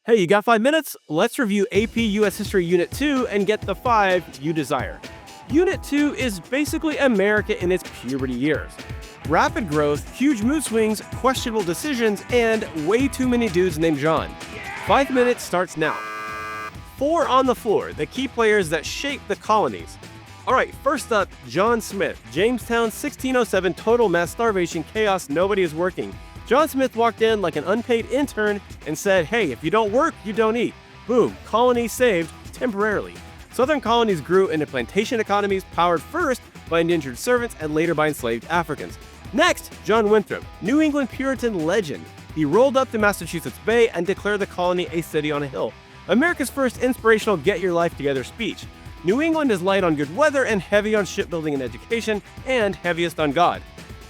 Hey, you got 5 minutes? Let's review AP U.S. History Unit 2 and get the 5 you desire. Unit 2 is basically America in its puberty years. Rapid growth, huge mood swings, questionable decisions, and way too many dudes named John. 5 minutes starts now. 4 on the floor, the key players that shaped the colonies. Alright, first up, John Smith. Jamestown, 1607, total mass starvation, chaos, nobody is working. John Smith walked in like an unpaid intern and said, hey, if you don't work, you don't eat. Boom, colony saved temporarily. Southern colonies grew into plantation economies powered first by indentured servants and later by enslaved Africans. Next, John Winthrop, New England Puritan legend. He rolled up to Massachusetts Bay and declared the colony a city on a hill. America's first inspirational get your life together speech. New England is light on good weather and heavy on shipbuilding and education, and heaviest on God.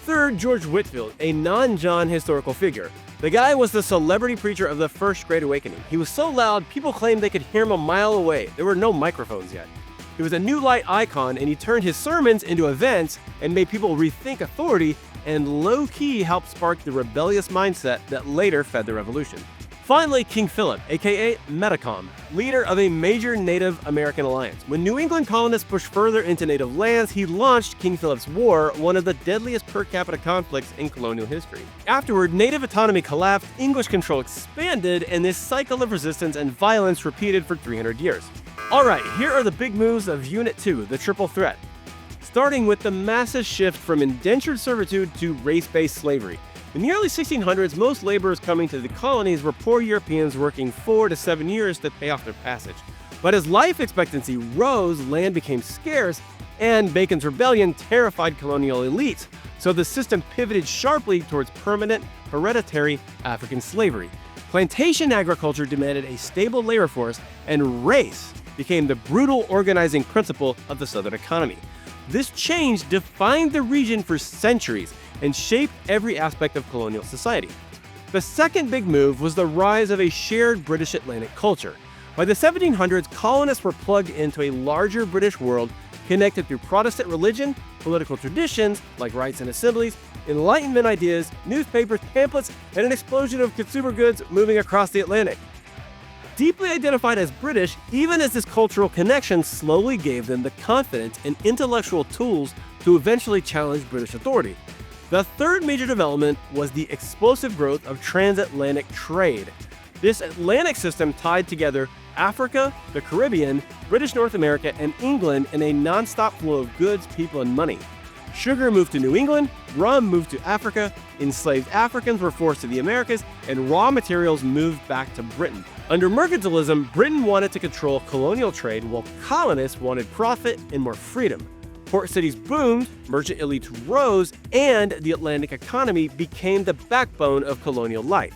Third, George Whitefield, a non-John historical figure. The guy was the celebrity preacher of the First Great Awakening. He was so loud, people claimed they could hear him a mile away. There were no microphones yet. He was a new light icon, and he turned his sermons into events and made people rethink authority and low-key helped spark the rebellious mindset that later fed the revolution. Finally, King Philip, aka Metacom, leader of a major Native American alliance. When New England colonists pushed further into native lands, he launched King Philip's War, one of the deadliest per capita conflicts in colonial history. Afterward, native autonomy collapsed, English control expanded, and this cycle of resistance and violence repeated for 300 years. Alright, here are the big moves of Unit 2, the triple threat. Starting with the massive shift from indentured servitude to race-based slavery. In the early 1600s, most laborers coming to the colonies were poor Europeans working 4 to 7 years to pay off their passage. But as life expectancy rose, land became scarce, and Bacon's rebellion terrified colonial elites, so the system pivoted sharply towards permanent, hereditary African slavery. Plantation agriculture demanded a stable labor force, and race became the brutal organizing principle of the Southern economy. This change defined the region for centuries and shaped every aspect of colonial society. The second big move was the rise of a shared British Atlantic culture. By the 1700s, colonists were plugged into a larger British world connected through Protestant religion, political traditions like rights and assemblies, Enlightenment ideas, newspapers, pamphlets, and an explosion of consumer goods moving across the Atlantic. Deeply identified as British, even as this cultural connection slowly gave them the confidence and intellectual tools to eventually challenge British authority. The third major development was the explosive growth of transatlantic trade. This Atlantic system tied together Africa, the Caribbean, British North America, and England in a non-stop flow of goods, people, and money. Sugar moved to New England, rum moved to Africa, enslaved Africans were forced to the Americas, and raw materials moved back to Britain. Under mercantilism, Britain wanted to control colonial trade while colonists wanted profit and more freedom. Port cities boomed, merchant elites rose, and the Atlantic economy became the backbone of colonial life.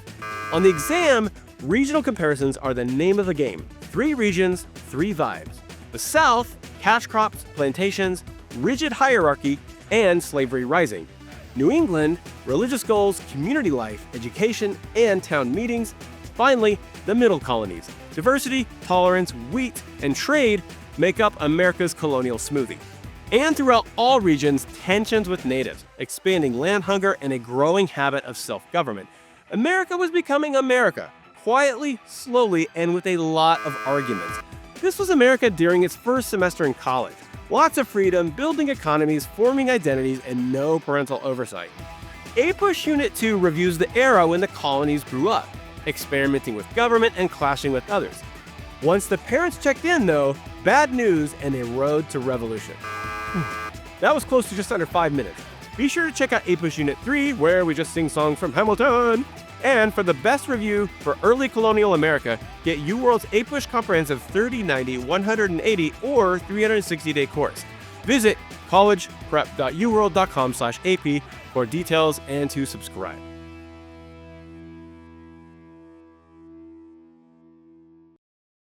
On the exam, regional comparisons are the name of the game. 3 regions, 3 vibes. The South, cash crops, plantations, rigid hierarchy, and slavery rising. New England, religious goals, community life, education, and town meetings. Finally, the middle colonies. Diversity, tolerance, wheat, and trade make up America's colonial smoothie. And throughout all regions, tensions with natives, expanding land hunger, and a growing habit of self-government. America was becoming America, quietly, slowly, and with a lot of arguments. This was America during its first semester in college. Lots of freedom, building economies, forming identities, and no parental oversight. APUSH Unit 2 reviews the era when the colonies grew up, experimenting with government and clashing with others. Once the parents checked in, though, bad news and a road to revolution. That was close to just under 5 minutes. Be sure to check out APUSH Unit 3, where we just sing songs from Hamilton. And for the best review for early colonial America, get UWorld's APUSH Comprehensive 30, 90, 180, or 360-day course. Visit collegeprep.uworld.com/AP for details and to subscribe.